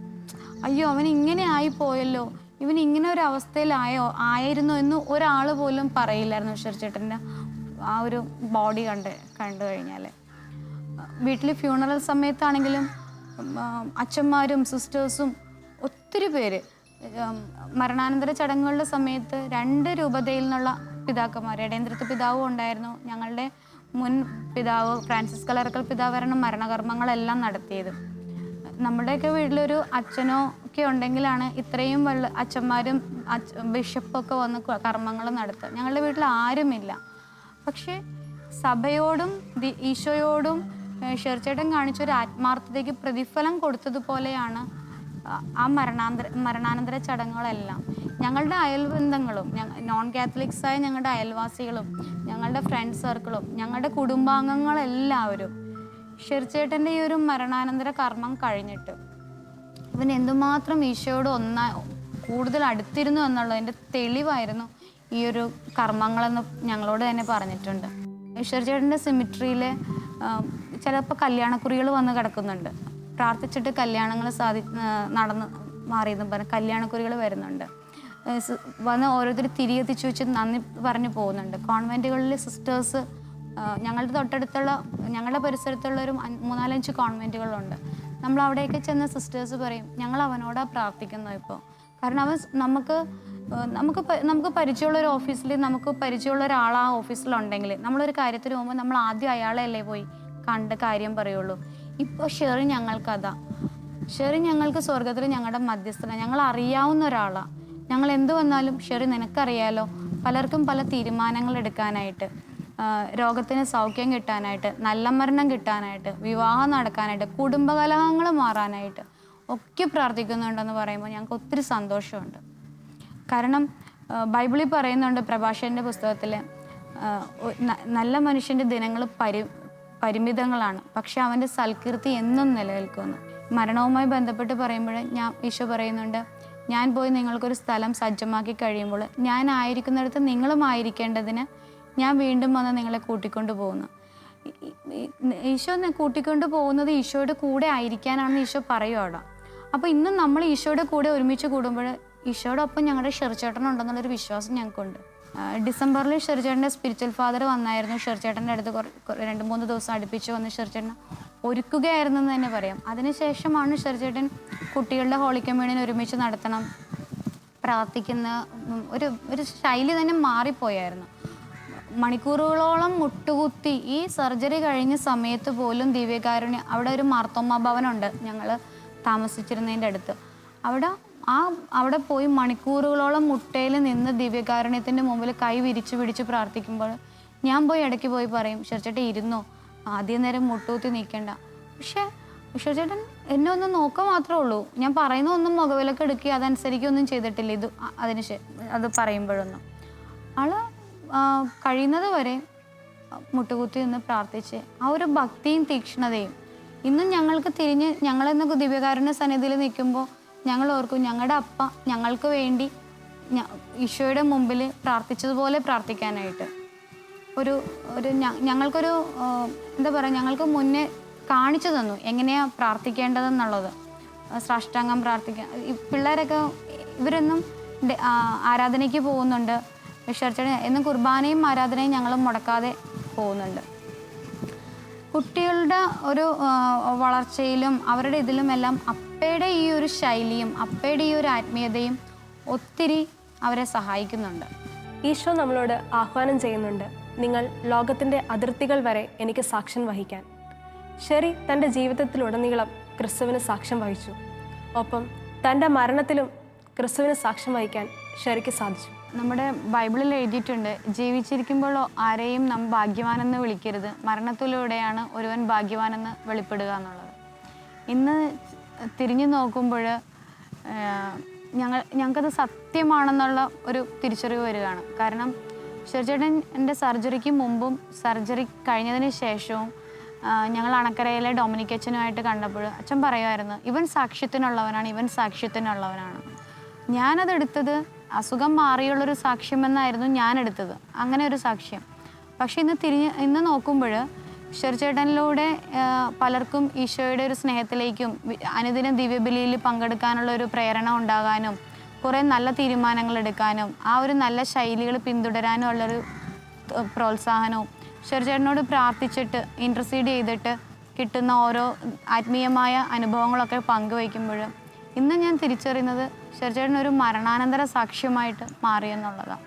അയ്യോ അവൻ ഇങ്ങനെ ആയിപ്പോയല്ലോ, ഇവൻ ഇങ്ങനെ ഒരു ആയിരുന്നു എന്ന് ഒരാൾ പോലും പറയില്ലായിരുന്നു ഷെറിച്ചേട്ടൻ്റെ ആ ഒരു ബോഡി കണ്ടു കഴിഞ്ഞാൽ. വീട്ടിൽ ഫ്യൂണറൽ സമയത്താണെങ്കിലും അച്ഛന്മാരും സിസ്റ്റേഴ്സും ഒത്തിരി പേര്, മരണാനന്തര ചടങ്ങുകളുടെ സമയത്ത് 2 രൂപതയിൽ നിന്നുള്ള പിതാക്കന്മാർ, ഇടേന്ദ്രത്ത് പിതാവും ഉണ്ടായിരുന്നു, ഞങ്ങളുടെ മുൻ പിതാവ് ഫ്രാൻസിസ് കലറക്കൽ പിതാവായിരുന്നു മരണകർമ്മങ്ങളെല്ലാം നടത്തിയത്. നമ്മുടെയൊക്കെ വീട്ടിലൊരു അച്ഛനോ ഒക്കെ ഉണ്ടെങ്കിലാണ് ഇത്രയും അച്ഛന്മാരും ബിഷപ്പൊക്കെ വന്ന് കർമ്മങ്ങൾ നടത്തുക. ഞങ്ങളുടെ വീട്ടിൽ ആരുമില്ല. പക്ഷേ സഭയോടും ഈശോയോടും ഷെറിച്ചേട്ടൻ കാണിച്ചൊരു ആത്മാർത്ഥതയ്ക്ക് പ്രതിഫലം കൊടുത്തതുപോലെയാണ് ആ മരണാനന്തര ചടങ്ങുകളെല്ലാം. ഞങ്ങളുടെ അയൽബന്ധങ്ങളും നോൺ കാത്തലിക്സായ ഞങ്ങളുടെ അയൽവാസികളും ഞങ്ങളുടെ ഫ്രണ്ട് സർക്കിളും ഞങ്ങളുടെ കുടുംബാംഗങ്ങളെല്ലാവരും ഷെറിച്ചേട്ടൻ്റെ ഈ ഒരു മരണാനന്തര കർമ്മം കഴിഞ്ഞിട്ട് ഇവൻ എന്തുമാത്രം ഈശോയോട് കൂടുതൽ അടുത്തിരുന്നു എന്നുള്ളതിൻ്റെ തെളിവായിരുന്നു ഈ ഒരു കർമ്മങ്ങളെന്ന് ഞങ്ങളോട് തന്നെ പറഞ്ഞിട്ടുണ്ട്. ഷെറിച്ചേട്ടൻ്റെ സിമിട്രിയിൽ ചിലപ്പോൾ കല്യാണക്കുറികൾ വന്ന് കിടക്കുന്നുണ്ട്. പ്രാർത്ഥിച്ചിട്ട് കല്യാണങ്ങൾ നടന്ന് മാറിയെന്നും പറഞ്ഞ് കല്യാണക്കുറികൾ വരുന്നുണ്ട്. വന്ന് ഓരോരുത്തർ തിരികെത്തിച്ചു വെച്ച് നന്ദി പറഞ്ഞു പോകുന്നുണ്ട്. കോൺവെൻറ്റുകളിൽ സിസ്റ്റേഴ്സ്, ഞങ്ങളുടെ പരിസരത്തുള്ള ഒരു 3-4-5 കോൺവെൻറ്റുകളുണ്ട്. നമ്മൾ അവിടെയൊക്കെ ചെന്ന സിസ്റ്റേഴ്സ് പറയും, ഞങ്ങൾ അവനോടാണ് പ്രാർത്ഥിക്കുന്നത് ഇപ്പോൾ. കാരണം അവൻ നമുക്ക് പരിചയമുള്ള ഒരു ഓഫീസിൽ, നമുക്ക് പരിചയമുള്ള ഒരാൾ ആ ഓഫീസിലുണ്ടെങ്കിൽ നമ്മളൊരു കാര്യത്തിന് പോകുമ്പോൾ നമ്മൾ ആദ്യം അയാളെയല്ലേ പോയി കണ്ട് കാര്യം പറയുള്ളൂ. ഇപ്പോൾ ഷെറി ഞങ്ങൾക്കതാ. ഷെറി ഞങ്ങൾക്ക് സ്വർഗത്തിൽ ഞങ്ങളുടെ മധ്യസ്ഥനാണ്. ഞങ്ങൾ അറിയാവുന്ന ഒരാളാണ്. ഞങ്ങൾ എന്ത് വന്നാലും ഷെറി നിനക്കറിയാലോ, പലർക്കും പല തീരുമാനങ്ങൾ എടുക്കാനായിട്ട്, രോഗത്തിന് സൗഖ്യം കിട്ടാനായിട്ട്, നല്ല മരണം കിട്ടാനായിട്ട്, വിവാഹം നടക്കാനായിട്ട്, കുടുംബകലഹങ്ങൾ മാറാനായിട്ട് ഒക്കെ പ്രാർത്ഥിക്കുന്നുണ്ടെന്ന് പറയുമ്പോൾ ഞങ്ങൾക്ക് ഒത്തിരി സന്തോഷമുണ്ട്. കാരണം ബൈബിളിൽ പറയുന്നുണ്ട്, പ്രഭാഷകൻ്റെ പുസ്തകത്തിൽ, നല്ല മനുഷ്യൻ്റെ ദിനങ്ങൾ പരിമിതങ്ങളാണ്, പക്ഷെ അവൻ്റെ സൽകീർത്തി എന്നും നിലനിൽക്കുന്നു. മരണവുമായി ബന്ധപ്പെട്ട് പറയുമ്പോൾ ഈശോ പറയുന്നുണ്ട്, ഞാൻ പോയി നിങ്ങൾക്കൊരു സ്ഥലം സജ്ജമാക്കി കഴിയുമ്പോൾ ഞാൻ ആയിരിക്കുന്നിടത്ത് നിങ്ങളും ആയിരിക്കേണ്ടതിന് ഞാൻ വീണ്ടും വന്ന് നിങ്ങളെ കൂട്ടിക്കൊണ്ടു പോകുന്നു. ഈശോ കൂട്ടിക്കൊണ്ടു പോകുന്നത് ഈശോയുടെ കൂടെ ആയിരിക്കാനാണെന്ന് ഈശോ പറയും അവിടെ. അപ്പോൾ ഇന്നും നമ്മൾ ഈശോയുടെ കൂടെ ഒരുമിച്ച് കൂടുമ്പോൾ ഈശോടൊപ്പം ഞങ്ങളുടെ ഷെറിച്ചേട്ടനുണ്ടെന്നുള്ളൊരു വിശ്വാസം ഞങ്ങൾക്കുണ്ട്. ഡിസംബറിൽ ഷെറിച്ചേട്ടൻ്റെ സ്പിരിച്വൽ ഫാദർ വന്നായിരുന്നു. ഷെറിച്ചേട്ടൻ്റെ അടുത്ത് 2-3 ദിവസം അടുപ്പിച്ച് വന്ന് ഷെറിച്ചേട്ടൻ ഒരുക്കുകയായിരുന്നു എന്ന് തന്നെ പറയാം. അതിനുശേഷമാണ് ഷെറിച്ചേട്ടൻ കുട്ടികളുടെ ഹോളി കമ്മ്യൂണിയൻ ഒരുമിച്ച് നടത്തണം, പ്രാർത്ഥിക്കുന്ന ഒരു ശൈലി തന്നെ മാറിപ്പോയായിരുന്നു. മണിക്കൂറുകളോളം മുട്ടുകുത്തി ഈ സർജറി കഴിഞ്ഞ സമയത്ത് പോലും ദിവ്യകാരുണ്യം, അവിടെ ഒരു മാർത്തോമ്മ ഭവനുണ്ട് ഞങ്ങൾ താമസിച്ചിരുന്നതിൻ്റെ അടുത്ത്, അവിടെ പോയി മണിക്കൂറുകളോളം മുട്ടയിൽ നിന്ന് ദിവ്യകാരുണ്യത്തിൻ്റെ മുമ്പിൽ കൈ വിരിച്ച് പിടിച്ച് പ്രാർത്ഥിക്കുമ്പോൾ ഞാൻ പോയി ഇടയ്ക്ക് പോയി പറയും, ഷെറിച്ചേട്ടൻ ഇരുന്നോ, ആദ്യം നേരം മുട്ടുകുത്തി നിൽക്കണ്ട. പക്ഷേ ഷെറിച്ചേട്ടൻ എന്നെ ഒന്ന് നോക്കുക മാത്രമേ ഉള്ളൂ. ഞാൻ പറയുന്ന ഒന്നും മുഖവിലൊക്കെ എടുക്കുക അതനുസരിക്കൊന്നും ചെയ്തിട്ടില്ല. അത് പറയുമ്പോഴൊന്നും ആള് കഴിയുന്നത് വരെ മുട്ടുകുത്തി നിന്ന് പ്രാർത്ഥിച്ച് ആ ഒരു ഭക്തിയും തീക്ഷ്ണതയും ഇന്നും ഞങ്ങൾക്ക് ഞങ്ങളെന്ന ദിവ്യകാരുണ്യ സന്നിധിയിൽ നിൽക്കുമ്പോൾ ഞങ്ങൾ ഓർക്കും, ഞങ്ങളുടെ അപ്പ ഞങ്ങൾക്ക് വേണ്ടി ഈശോയുടെ മുമ്പിൽ പ്രാർത്ഥിച്ചതുപോലെ പ്രാർത്ഥിക്കാനായിട്ട് ഞങ്ങൾക്കൊരു എന്താ പറയുക, ഞങ്ങൾക്ക് മുന്നേ കാണിച്ചു തന്നു എങ്ങനെയാണ് പ്രാർത്ഥിക്കേണ്ടതെന്നുള്ളത്. സാഷ്ടാംഗം പ്രാർത്ഥിക്കാൻ പിള്ളേരൊക്കെ ഇവരെന്നും ആരാധനയ്ക്ക് പോകുന്നുണ്ട്. ഷെറിച്ചേട്ടൻ എന്നും കുർബാനയും ആരാധനയും ഞങ്ങൾ മുടക്കാതെ പോകുന്നുണ്ട്. കുട്ടികളുടെ ഒരു വളർച്ചയിലും അവരുടെ ഇതിലുമെല്ലാം അപ്പയുടെ ഈ ഒരു ശൈലിയും അപ്പയുടെ ഈ ഒരു ആത്മീയതയും ഒത്തിരി അവരെ സഹായിക്കുന്നുണ്ട്. ഈശോ നമ്മളോട് ആഹ്വാനം ചെയ്യുന്നുണ്ട്, നിങ്ങൾ ലോകത്തിൻ്റെ അതിർത്തികൾ വരെ എനിക്ക് സാക്ഷ്യം വഹിക്കാൻ. ഷെറി തൻ്റെ ജീവിതത്തിലുടനീളം ക്രിസ്തുവിന് സാക്ഷ്യം വഹിച്ചു. ഒപ്പം തൻ്റെ മരണത്തിലും ക്രിസ്തുവിന് സാക്ഷ്യം വഹിക്കാൻ ഷെറിക്ക് സാധിച്ചു. നമ്മുടെ ബൈബിളിൽ എഴുതിയിട്ടുണ്ട്, ജീവിച്ചിരിക്കുമ്പോൾ ആരെയും നാം ഭാഗ്യവാനെന്ന് വിളിക്കരുത്, മരണത്തിലൂടെയാണ് ഒരുവൻ ഭാഗ്യവാനെന്ന് വെളിപ്പെടുക എന്നുള്ളത്. ഇന്ന് തിരിഞ്ഞു നോക്കുമ്പോൾ ഞങ്ങൾക്കത് സത്യമാണെന്നുള്ള ഒരു തിരിച്ചറിവ് വരികയാണ്. കാരണം ഷെറിച്ചേട്ടൻ എൻ്റെ സർജറിക്ക് മുമ്പും സർജറി കഴിഞ്ഞതിന് ശേഷവും ഞങ്ങൾ അണക്കരയിലെ ഡൊമിനിക് അച്ഛനുമായിട്ട് കണ്ടപ്പോൾ അച്ഛൻ പറയുമായിരുന്നു, ഇവൻ സാക്ഷ്യത്തിനുള്ളവനാണ്. ഞാനതെടുത്തത് അസുഖം മാറിയുള്ളൊരു സാക്ഷ്യമെന്നായിരുന്നു ഞാനെടുത്തത്, അങ്ങനെ ഒരു സാക്ഷ്യം. പക്ഷെ ഇന്ന് നോക്കുമ്പോൾ ഷെറിച്ചേട്ടനിലൂടെ പലർക്കും ഈശോയുടെ ഒരു സ്നേഹത്തിലേക്കും അനുദിന ദിവ്യബലിയിൽ പങ്കെടുക്കാനുള്ള ഒരു പ്രേരണ ഉണ്ടാകാനും കുറേ നല്ല തീരുമാനങ്ങൾ എടുക്കാനും ആ ഒരു നല്ല ശൈലികൾ പിന്തുടരാനും ഉള്ളൊരു പ്രോത്സാഹനവും ഷെറിച്ചേട്ടനോട് പ്രാർത്ഥിച്ചിട്ട് ഇൻറ്റർസീഡ് ചെയ്തിട്ട് കിട്ടുന്ന ഓരോ ആത്മീയമായ അനുഭവങ്ങളൊക്കെ പങ്കുവയ്ക്കുമ്പോൾ ഇന്ന് ഞാൻ തിരിച്ചറിയുന്നത് ഷെറിച്ചേട്ടൻ ഒരു മരണാനന്തര സാക്ഷ്യമായിട്ട് മാറിയെന്നുള്ളതാണ്.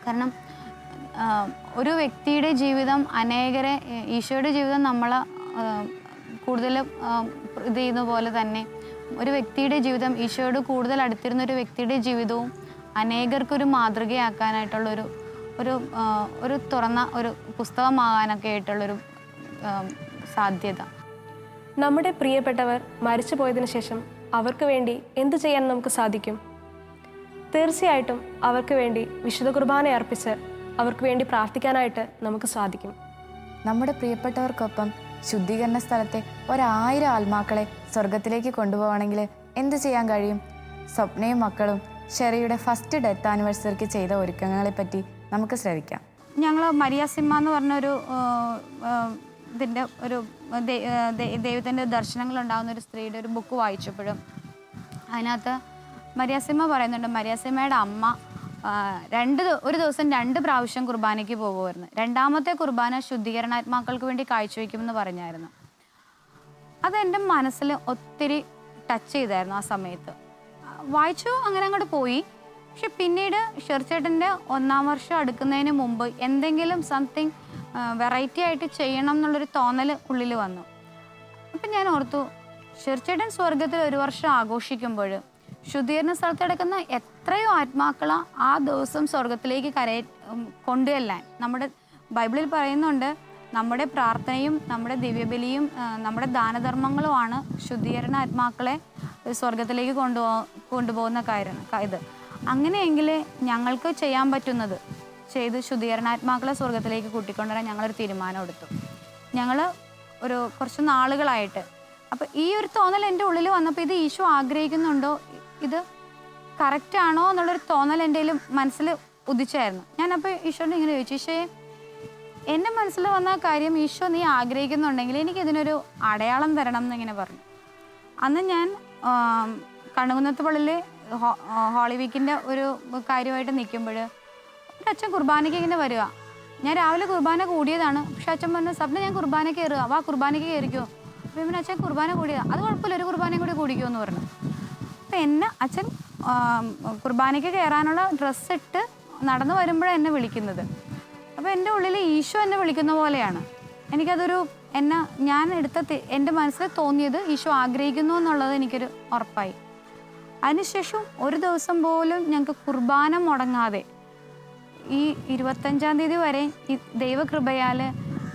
കാരണം ഒരു വ്യക്തിയുടെ ജീവിതം അനേകരെ, ഈശോയുടെ ജീവിതം നമ്മളെ കൂടുതൽ ഇത് ചെയ്യുന്ന പോലെ തന്നെ ഒരു വ്യക്തിയുടെ ജീവിതം, ഈശോയോട് കൂടുതൽ അടുത്തിരുന്ന ഒരു വ്യക്തിയുടെ ജീവിതവും അനേകർക്കൊരു മാതൃകയാക്കാനായിട്ടുള്ളൊരു ഒരു തുറന്ന ഒരു പുസ്തകമാകാനൊക്കെ ആയിട്ടുള്ളൊരു സാധ്യത. നമ്മുടെ പ്രിയപ്പെട്ടവർ മരിച്ചു പോയതിനു ശേഷം അവർക്ക് വേണ്ടി എന്തു ചെയ്യാൻ നമുക്ക് സാധിക്കും? തീർച്ചയായിട്ടും അവർക്ക് വേണ്ടി വിശുദ്ധ കുർബാന അർപ്പിച്ച് അവർക്ക് വേണ്ടി പ്രാർത്ഥിക്കാനായിട്ട് നമുക്ക് സാധിക്കും. നമ്മുടെ പ്രിയപ്പെട്ടവർക്കൊപ്പം ശുദ്ധീകരണ സ്ഥലത്തെ 1000 ആത്മാക്കളെ സ്വർഗത്തിലേക്ക് കൊണ്ടുപോകണമെങ്കിൽ എന്ത് ചെയ്യാൻ കഴിയും? സ്വപ്നയും മക്കളും ഷെറിയുടെ ഫസ്റ്റ് ഡെത്ത് ആനിവേഴ്സറിക്ക് ചെയ്ത ഒരുക്കങ്ങളെപ്പറ്റി നമുക്ക് ശ്രവിക്കാം. ഞങ്ങൾ മരിയാസിമ്മ എന്ന് പറഞ്ഞൊരു ഇതിൻ്റെ ഒരു ദൈവത്തിൻ്റെ ദർശനങ്ങൾ ഉണ്ടാകുന്ന ഒരു സ്ത്രീയുടെ ഒരു ബുക്ക് വായിച്ചപ്പോഴും അതിനകത്ത് മരിയാസിമ്മ പറയുന്നുണ്ട്, മരിയാസിമ്മയുടെ അമ്മ ഒരു ദിവസം 2 പ്രാവശ്യം കുർബാനയ്ക്ക് പോകുമായിരുന്നു. 2ാമത്തെ കുർബാന ശുദ്ധീകരണാത്മാക്കൾക്ക് വേണ്ടി കാഴ്ചവെക്കുമെന്ന് പറഞ്ഞായിരുന്നു. അതെൻ്റെ മനസ്സിൽ ഒത്തിരി ടച്ച് ചെയ്തായിരുന്നു. ആ സമയത്ത് വായിച്ചു, അങ്ങനെ അങ്ങോട്ട് പോയി. പക്ഷെ പിന്നീട് ഷെറിച്ചേട്ടൻ്റെ 1ാം വർഷം അടുക്കുന്നതിന് മുമ്പ് എന്തെങ്കിലും സംതിങ് വെറൈറ്റി ആയിട്ട് ചെയ്യണം എന്നുള്ളൊരു തോന്നൽ ഉള്ളിൽ വന്നു. അപ്പം ഞാൻ ഓർത്തു, ചെറുച്ചേട്ടൻ സ്വർഗത്തിൽ 1 വർഷം ആഘോഷിക്കുമ്പോൾ ശുദ്ധീകരണ സ്ഥലത്ത് കിടക്കുന്ന എത്രയോ ആത്മാക്കളാ ആ ദിവസം സ്വർഗത്തിലേക്ക് കൊണ്ടുചെല്ലാൻ. നമ്മുടെ ബൈബിളിൽ പറയുന്നുണ്ട്, നമ്മുടെ പ്രാർത്ഥനയും നമ്മുടെ ദിവ്യബലിയും നമ്മുടെ ദാനധർമ്മങ്ങളുമാണ് ശുദ്ധീകരണ ആത്മാക്കളെ സ്വർഗത്തിലേക്ക് കൊണ്ടുപോകുന്ന കാര്യം. ഇത് അങ്ങനെയെങ്കിൽ ഞങ്ങൾക്ക് ചെയ്യാൻ പറ്റുന്നത് ചെയ്ത് ശുദ്ധീകരണാത്മാക്കളെ സ്വർഗത്തിലേക്ക് കൂട്ടിക്കൊണ്ടുവരാൻ ഞങ്ങളൊരു തീരുമാനം എടുത്തു. ഞങ്ങൾ കുറച്ച് നാളുകളായിട്ട് അപ്പോൾ ഈ ഒരു തോന്നൽ എൻ്റെ ഉള്ളിൽ വന്നപ്പോൾ, ഇത് ഈശോ ആഗ്രഹിക്കുന്നുണ്ടോ, ഇത് കറക്റ്റാണോ എന്നുള്ളൊരു തോന്നൽ എൻ്റെ മനസ്സിൽ ഉദിച്ചായിരുന്നു. ഞാനപ്പോൾ ഈശോനെ ഇങ്ങനെ ചോദിച്ചു, ഈശോയെ എൻ്റെ മനസ്സിൽ വന്ന കാര്യം, ഈശോ നീ ആഗ്രഹിക്കുന്നുണ്ടെങ്കിൽ എനിക്കിതിനൊരു അടയാളം തരണം എന്നിങ്ങനെ പറഞ്ഞു. അന്ന് ഞാൻ കണ്ണുകുന്നത്ത് പള്ളിയിൽ ഹോളി വീക്കിൻ്റെ ഒരു കാര്യമായിട്ട് നിൽക്കുമ്പോൾ ഒരു അച്ഛൻ കുർബാനയ്ക്ക് ഇങ്ങനെ വരിക. ഞാൻ രാവിലെ കുർബാന കൂടിയതാണ്, പക്ഷെ അച്ഛൻ പറഞ്ഞു, സ്വപ്നം ഞാൻ കുർബാനയ്ക്ക് കയറുക, വാ കുർബാനയ്ക്ക് കയറിക്കോ. അപ്പോൾ ഇവൻ അച്ഛൻ കുർബാന കൂടിയതാണ്, അത് കുഴപ്പമില്ല, ഒരു കുർബാനയും കൂടി കൂടിക്കോ എന്ന് പറഞ്ഞു. അപ്പം എന്നെ അച്ഛൻ കുർബാനയ്ക്ക് കയറാനുള്ള ഡ്രസ്സിട്ട് നടന്നു വരുമ്പോഴാണ് എന്നെ വിളിക്കുന്നത്. അപ്പോൾ എൻ്റെ ഉള്ളിൽ ഈശോ എന്നെ വിളിക്കുന്ന പോലെയാണ്. എനിക്കതൊരു ഞാൻ എൻ്റെ മനസ്സിൽ തോന്നിയത് ഈശോ ആഗ്രഹിക്കുന്നു എന്നുള്ളത് എനിക്കൊരു ഉറപ്പായി. അതിനുശേഷം ഒരു ദിവസം പോലും ഞങ്ങൾക്ക് കുർബാന മുടങ്ങാതെ ഈ 25-ാം തീയതി വരെ ഈ ദൈവകൃപയാൽ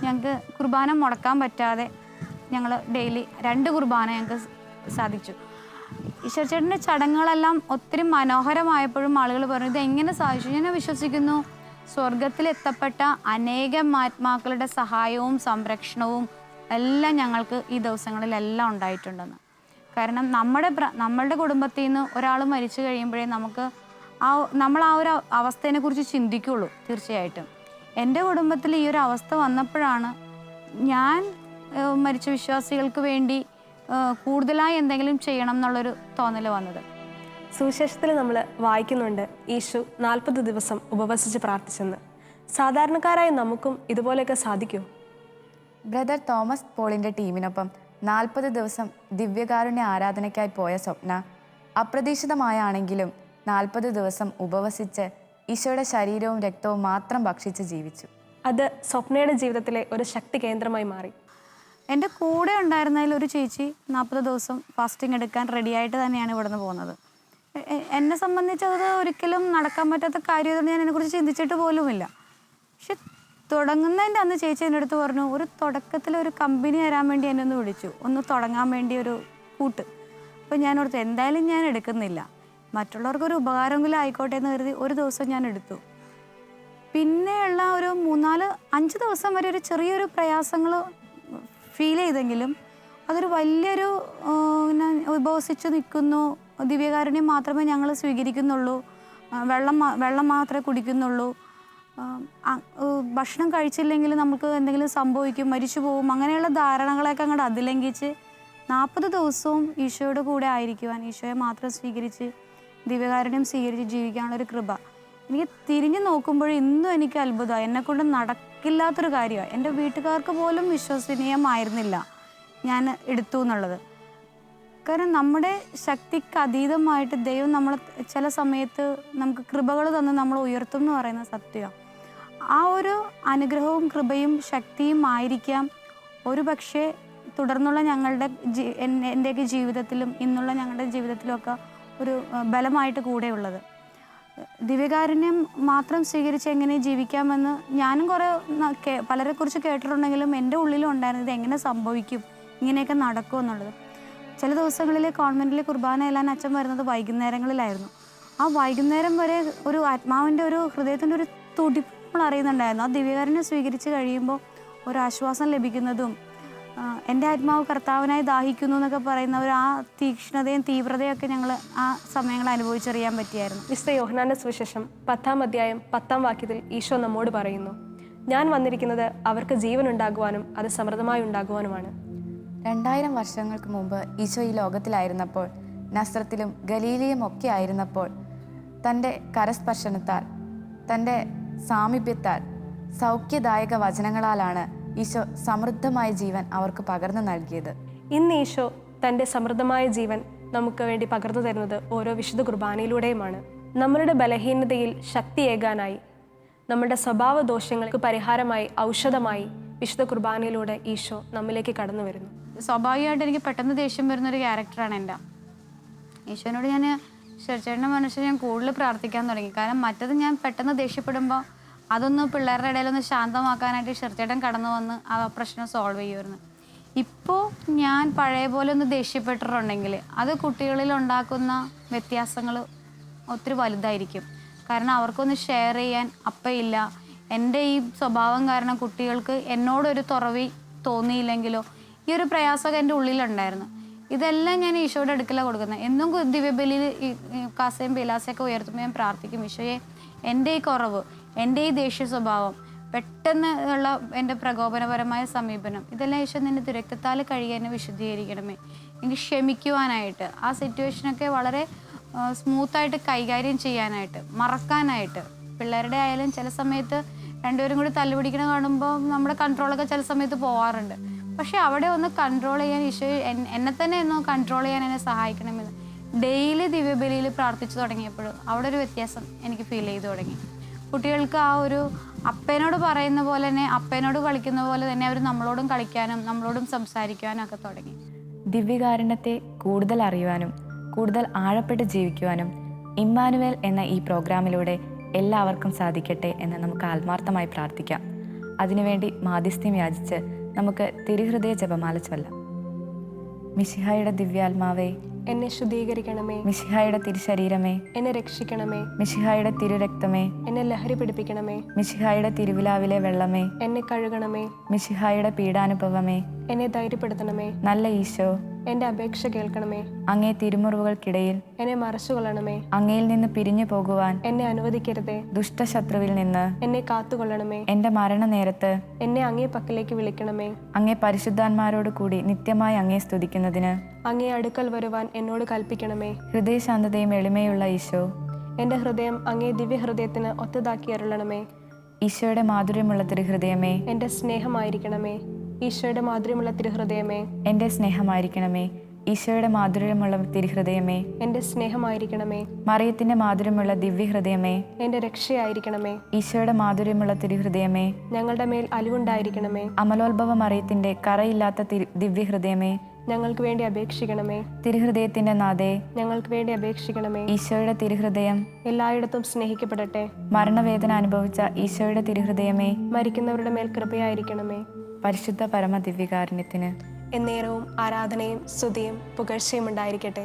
ഞങ്ങൾക്ക് കുർബാന മുടക്കാൻ പറ്റാതെ ഞങ്ങൾ ഡെയിലി 2 കുർബാന ഞങ്ങൾക്ക് സാധിച്ചു. ഈശ്വരച്ചേട്ടൻ്റെ ചടങ്ങുകളെല്ലാം ഒത്തിരി മനോഹരമായപ്പോഴും ആളുകൾ പറഞ്ഞു, ഇത് എങ്ങനെ സാധിച്ചു? ഞാൻ വിശ്വസിക്കുന്നു സ്വർഗത്തിലെത്തപ്പെട്ട അനേകം ആത്മാക്കളുടെ സഹായവും സംരക്ഷണവും എല്ലാം ഞങ്ങൾക്ക് ഈ ദിവസങ്ങളിലെല്ലാം ഉണ്ടായിട്ടുണ്ടെന്ന്. കാരണം നമ്മളുടെ കുടുംബത്തിൽ നിന്ന് ഒരാൾ മരിച്ചു കഴിയുമ്പോഴേ നമ്മൾ ആ ഒരു അവസ്ഥയെ കുറിച്ച് ചിന്തിക്കുള്ളൂ. തീർച്ചയായിട്ടും എൻ്റെ കുടുംബത്തിൽ ഈ ഒരു അവസ്ഥ വന്നപ്പോഴാണ് ഞാൻ മരിച്ച വിശ്വാസികൾക്ക് വേണ്ടി കൂടുതലായി എന്തെങ്കിലും ചെയ്യണം എന്നുള്ളൊരു തോന്നൽ വന്നത്. സുവിശേഷത്തിൽ നമ്മൾ വായിക്കുന്നുണ്ട്, യേശു 40 ദിവസം ഉപവസിച്ച് പ്രാർത്ഥിച്ചെന്ന്. സാധാരണക്കാരായ നമുക്കും ഇതുപോലെയൊക്കെ സാധിക്കുമോ? ബ്രദർ തോമസ് പോളിൻ്റെ ടീമിനൊപ്പം 40 ദിവസം ദിവ്യകാരുണ്യ ആരാധനയ്ക്കായി പോയ സ്വപ്ന അപ്രതീക്ഷിതമായാണെങ്കിലും 40 ദിവസം ഉപവസിച്ച് ഈശോയുടെ ശരീരവും രക്തവും മാത്രം ഭക്ഷിച്ച് ജീവിച്ചു. അത് സ്വപ്നയുടെ ജീവിതത്തിലെ ഒരു ശക്തി കേന്ദ്രമായി മാറി. എൻ്റെ കൂടെ ഉണ്ടായിരുന്നതിൽ ഒരു ചേച്ചി 40 ദിവസം ഫാസ്റ്റിംഗ് എടുക്കാൻ റെഡിയായിട്ട് തന്നെയാണ് ഇവിടുന്ന് പോകുന്നത്. എന്നെ സംബന്ധിച്ചത് ഒരിക്കലും നടക്കാൻ പറ്റാത്ത കാര്യമായതുകൊണ്ട് ഞാൻ അതിനെക്കുറിച്ച് ചിന്തിച്ചിട്ട് പോലുമില്ല. പക്ഷെ തുടങ്ങുന്നതിൻ്റെ അന്ന് ചേച്ചി എൻ്റെ അടുത്ത് പറഞ്ഞു, ഒരു തുടക്കത്തിൽ ഒരു കമ്പനി തരാൻ വേണ്ടി എന്നെ ഒന്ന് വിളിച്ചു, ഒന്ന് തുടങ്ങാൻ വേണ്ടി ഒരു കൂട്ട്. അപ്പോൾ ഞാൻ ഓർത്തു, എന്തായാലും ഞാൻ എടുക്കുന്നില്ല, മറ്റുള്ളവർക്കൊരു ഉപകാരമെങ്കിലും ആയിക്കോട്ടെ എന്ന് കരുതി ഒരു ദിവസം ഞാൻ എടുത്തു. പിന്നെയുള്ള ഒരു 3-4-5 ദിവസം വരെ ഒരു ചെറിയൊരു പ്രയാസങ്ങൾ ഫീൽ ചെയ്തെങ്കിലും അതൊരു വലിയൊരു ഉപവസിച്ച് നിൽക്കുന്നു, ദിവ്യകാരുണ്യം മാത്രമേ ഞങ്ങൾ സ്വീകരിക്കുന്നുള്ളൂ, വെള്ളം മാത്രമേ കുടിക്കുന്നുള്ളൂ, ഭക്ഷണം കഴിച്ചില്ലെങ്കിൽ നമുക്ക് എന്തെങ്കിലും സംഭവിക്കും, മരിച്ചു പോകും, അങ്ങനെയുള്ള ധാരണകളൊക്കെ അങ്ങോട്ട് അതിലംഘിച്ച് 40 ദിവസവും ഈശോയുടെ കൂടെ ആയിരിക്കുവാൻ, ഈശോയെ മാത്രം സ്വീകരിച്ച് ദിവ്യകാരുണ്യം സ്വീകരിച്ച് ജീവിക്കാനുള്ളൊരു കൃപ എനിക്ക് തിരിഞ്ഞു നോക്കുമ്പോൾ ഇന്നും എനിക്ക് അത്ഭുതമാണ്. എന്നെക്കൊണ്ട് നടക്കില്ലാത്തൊരു കാര്യമാണ്. എൻ്റെ വീട്ടുകാർക്ക് പോലും വിശ്വസനീയമായിരുന്നില്ല ഞാൻ എടുത്തു എന്നുള്ളത്. കാരണം നമ്മുടെ ശക്തിക്ക് അതീതമായിട്ട് ദൈവം നമ്മൾ ചില സമയത്ത് നമുക്ക് കൃപകൾ തന്ന് നമ്മൾ ഉയർത്തും എന്ന് പറയുന്ന സത്യമാണ്. ആ ഒരു അനുഗ്രഹവും കൃപയും ശക്തിയും ആയിരിക്കാം ഒരു പക്ഷേ തുടർന്നുള്ള എൻ്റെയൊക്കെ ജീവിതത്തിലും ഇന്നുള്ള ഞങ്ങളുടെ ജീവിതത്തിലുമൊക്കെ ഒരു ബലമായിട്ട് കൂടെയുള്ളത്. ദിവ്യകാരുണ്യം മാത്രം സ്വീകരിച്ച് എങ്ങനെ ജീവിക്കാമെന്ന് ഞാനും കുറേ പലരെക്കുറിച്ച് കേട്ടിട്ടുണ്ടെങ്കിലും എൻ്റെ ഉള്ളിലും ഉണ്ടായിരുന്നത് എങ്ങനെ സംഭവിക്കും, ഇങ്ങനെയൊക്കെ നടക്കും എന്നുള്ളത്. ചില ദിവസങ്ങളിൽ കോൺവെൻറ്റിൽ കുർബാന ചെല്ലാൻ അച്ഛൻ വരുന്നത് വൈകുന്നേരങ്ങളിലായിരുന്നു. ആ വൈകുന്നേരം വരെ ഒരു ആത്മാവിൻ്റെ ഒരു ഹൃദയത്തിൻ്റെ ഒരു തുടിപ്പ് നമ്മൾ അറിയുന്നുണ്ടായിരുന്നു. ആ ദിവ്യകാരുണ്യം സ്വീകരിച്ച് കഴിയുമ്പോൾ ഒരു ആശ്വാസം ലഭിക്കുന്നതും എൻ്റെ ആത്മാവ് കർത്താവിനായി ദാഹിക്കുന്നു എന്നൊക്കെ പറയുന്ന ഒരു ആ തീക്ഷ്ണതയും തീവ്രതയൊക്കെ ഞങ്ങൾ ആ സമയങ്ങൾ അനുഭവിച്ചറിയാൻ പറ്റിയായിരുന്നു. വിശുദ്ധ യോഹന്നാന്റെ സുവിശേഷം 10-ാം അധ്യായം 10-ാം വാക്യത്തിൽ ഈശോ നമ്മോട് പറയുന്നു, ഞാൻ വന്നിരിക്കുന്നത് അവർക്ക് ജീവൻ ഉണ്ടാകുവാനും അത് സമൃദ്ധമായി ഉണ്ടാകുവാനുമാണ്. 2000 വർഷങ്ങൾക്ക് മുമ്പ് ഈശോ ഈ ലോകത്തിലായിരുന്നപ്പോൾ, നസ്രത്തിലും ഗലീലയും ഒക്കെ ആയിരുന്നപ്പോൾ, തൻ്റെ കരസ്പർശനത്താൽ, തൻ്റെ സാമീപ്യത്താൽ, സൗഖ്യദായക വചനങ്ങളാലാണ് ഈശോ സമൃദ്ധമായ ജീവൻ അവർക്ക് പകർന്നു നൽകിയത്. ഇന്ന് ഈശോ തൻ്റെ സമൃദ്ധമായ ജീവൻ നമുക്ക് വേണ്ടി പകർന്നു തരുന്നത് ഓരോ വിശുദ്ധ കുർബാനയിലൂടെയുമാണ്. നമ്മളുടെ ബലഹീനതയിൽ ശക്തിയേകാനായി, നമ്മുടെ സ്വഭാവ ദോഷങ്ങൾക്ക് പരിഹാരമായി, ഔഷധമായി വിശുദ്ധ കുർബാനയിലൂടെ ഈശോ നമ്മിലേക്ക് കടന്നു വരുന്നു. സ്വാഭാവികമായിട്ട് എനിക്ക് പെട്ടെന്ന് ദേഷ്യം വരുന്നൊരു ക്യാരക്ടറാണ് എൻ്റെ. ഈശോനോട് ഞാൻ ചേട്ടൻ്റെ മനസ്സിൽ ഞാൻ കൂടുതൽ പ്രാർത്ഥിക്കാൻ തുടങ്ങി. കാരണം മറ്റത് ഞാൻ പെട്ടെന്ന് ദേഷ്യപ്പെടുമ്പോൾ അതൊന്ന് പിള്ളേരുടെ ഇടയിലൊന്ന് ശാന്തമാക്കാനായിട്ട് ചേട്ടൻ കടന്നു വന്ന് ആ പ്രശ്നം സോൾവ് ചെയ്യുമായിരുന്നു. ഇപ്പോൾ ഞാൻ പഴയ പോലെ ഒന്ന് ദേഷ്യപ്പെട്ടിട്ടുണ്ടെങ്കിൽ അത് കുട്ടികളിൽ ഉണ്ടാക്കുന്ന വ്യത്യാസങ്ങൾ ഒത്തിരി വലുതായിരിക്കും. കാരണം അവർക്കൊന്ന് ഷെയർ ചെയ്യാൻ അപ്പയില്ല. എൻ്റെ ഈ സ്വഭാവം കാരണം കുട്ടികൾക്ക് എന്നോടൊരു തുറവി തോന്നിയില്ലെങ്കിലോ ഈ ഒരു പ്രയാസമൊക്കെ എൻ്റെ ഉള്ളിലുണ്ടായിരുന്നു. ഇതെല്ലാം ഞാൻ ഈശോയുടെ അടുക്കലാണ് കൊടുക്കുന്നത്. എന്നും ദിവ്യബലിയിൽ ഈ കാസയും ബിലാസയൊക്കെ ഉയർത്തുമ്പോൾ ഞാൻ പ്രാർത്ഥിക്കും, ഈശോയെ എൻ്റെ ഈ കുറവ്, എൻ്റെ ഈ ദേഷ്യ സ്വഭാവം, പെട്ടെന്ന് ഉള്ള എൻ്റെ പ്രകോപനപരമായ സമീപനം, ഇതെല്ലാം ഈശോ നിൻ്റെ രക്തത്താൽ കഴുകി എന്നെ വിശുദ്ധീകരിക്കണമേ. എനിക്ക് ക്ഷമിക്കുവാനായിട്ട്, ആ സിറ്റുവേഷനൊക്കെ വളരെ സ്മൂത്തായിട്ട് കൈകാര്യം ചെയ്യാനായിട്ട്, മറക്കാനായിട്ട്. പിള്ളേരുടെ ആയാലും ചില സമയത്ത് രണ്ടുപേരും കൂടി തല്ലുപിടിക്കണം കാണുമ്പോൾ നമ്മുടെ കൺട്രോളൊക്കെ ചില സമയത്ത് പോവാറുണ്ട്. പക്ഷെ അവിടെ ഒന്ന് കൺട്രോൾ ചെയ്യാൻ ഈശോ എന്നെ തന്നെ ഒന്ന് കൺട്രോൾ ചെയ്യാൻ എന്നെ സഹായിക്കണമെന്ന് ഡെയിലി ദിവ്യബലിയിൽ പ്രാർത്ഥിച്ചു തുടങ്ങിയപ്പോൾ അവിടെ ഒരു വ്യത്യാസം എനിക്ക് ഫീൽ ചെയ്തു തുടങ്ങി. കുട്ടികൾക്ക് ആ ഒരു അപ്പനോട് പറയുന്ന പോലെ തന്നെ, അപ്പനോട് കളിക്കുന്ന പോലെ തന്നെ അവർ നമ്മളോടും കളിക്കാനും നമ്മളോടും സംസാരിക്കാനും ഒക്കെ തുടങ്ങി. ദിവ്യകാരുണ്യത്തെ കൂടുതൽ അറിയുവാനും കൂടുതൽ ആഴപ്പെട്ട് ജീവിക്കുവാനും ഇമ്മാനുവേൽ എന്ന ഈ പ്രോഗ്രാമിലൂടെ എല്ലാവർക്കും സാധിക്കട്ടെ എന്ന് നമുക്ക് ആത്മാർത്ഥമായി പ്രാർത്ഥിക്കാം. അതിനുവേണ്ടി മാധ്യസ്ഥ്യം യാചിച്ച് നമുക്ക് തിരുഹൃദയ ജപമാല ചൊല്ലാം. മിശിഹായുടെ ദിവ്യാത്മാവേ, എന്നെ ശുദ്ധീകരിക്കണമേ. മിശിഹായുടെ തിരുശരീരമേ, എന്നെ രക്ഷിക്കണമേ. മിശിഹായുടെ തിരുരക്തമേ, എന്നെ ലഹരി പിടിപ്പിക്കണമേ. മിശിഹായുടെ തിരുവിലാവിലെ വെള്ളമേ, എന്നെ കഴുകണമേ. മിശിഹായുടെ പീഡാനുഭവമേ, എന്നെ ധൈര്യപ്പെടുത്തണമേ. നല്ല ഈശോ, എൻ്റെ അപേക്ഷ കേൾക്കണമേ. അങ്ങേ തിരുമുറിവുകൾക്കിടയിൽ എന്നെ മറച്ചുകൊള്ളണമേ. അങ്ങയിൽ നിന്ന് പിരിഞ്ഞു പോകുവാൻ എന്നെ അനുവദിക്കരുതേ. ദുഷ്ടശത്രുവിൽ നിന്ന് എന്നെ കാത്തുകൊള്ളണമേ. എൻ്റെ മരണനേരത്ത് എന്നെ അങ്ങേ പക്കലേക്ക് വിളിക്കണമേ. അങ്ങേ പരിശുദ്ധാന്മാരോട് കൂടി നിത്യമായി അങ്ങേ സ്തുതിക്കുന്നതിന് അങ്ങേ അടുക്കൽ വരുവാൻ എന്നോട് കൽപ്പിക്കണമേ. ഹൃദയശാന്തതയും എളിമയുള്ള ഈശോ, എൻ്റെ ഹൃദയം അങ്ങേ ദിവ്യഹൃദയത്തിന് ഒത്തതാക്കി അരുളണമേ. ഈശോയുടെ മാധുര്യമുള്ള തിരുഹൃദയമേ, എൻ്റെ സ്നേഹമായിരിക്കണമേ. ഈശോയുടെ മാധുര്യമുള്ള തിരുഹൃദയമേ, എൻ്റെ സ്നേഹമായിരിക്കണമേ. ഈശോയുടെ മാധുര്യമുള്ള തിരുഹൃദയമേ, എൻ്റെ സ്നേഹമായിരിക്കണമേ. മറിയത്തിൻ്റെ മാധുര്യമുള്ള ദിവ്യഹൃദയമേ, എൻ്റെ രക്ഷയായിരിക്കണമേ. ഈശോയുടെ മാധുര്യമുള്ള തിരുഹൃദയമേ, ഞങ്ങളുടെ മേൽ അലിവുണ്ടായിരിക്കണമേ. അമലോത്ഭവ മറിയത്തിൻ്റെ കറയില്ലാത്ത ദിവ്യഹൃദയമേ, ഞങ്ങൾക്ക് വേണ്ടി അപേക്ഷിക്കണമേ. തിരുഹൃദയത്തിൻ്റെ നാഥേ, ഞങ്ങൾക്ക് വേണ്ടി അപേക്ഷിക്കണമേ. ഈശോയുടെ തിരുഹൃദയം എല്ലായിടത്തും സ്നേഹിക്കപ്പെടട്ടെ. മരണവേദന അനുഭവിച്ച ഈശോയുടെ തിരുഹൃദയമേ, മരിക്കുന്നവരുടെ മേൽ കൃപയായിരിക്കണമേ. പരിശുദ്ധ പരമ ദിവ്യകാരുണ്യത്തിന് എന്നേരവും ആരാധനയും സ്തുതിയും പുകഴ്ചയും ഉണ്ടായിരിക്കട്ടെ.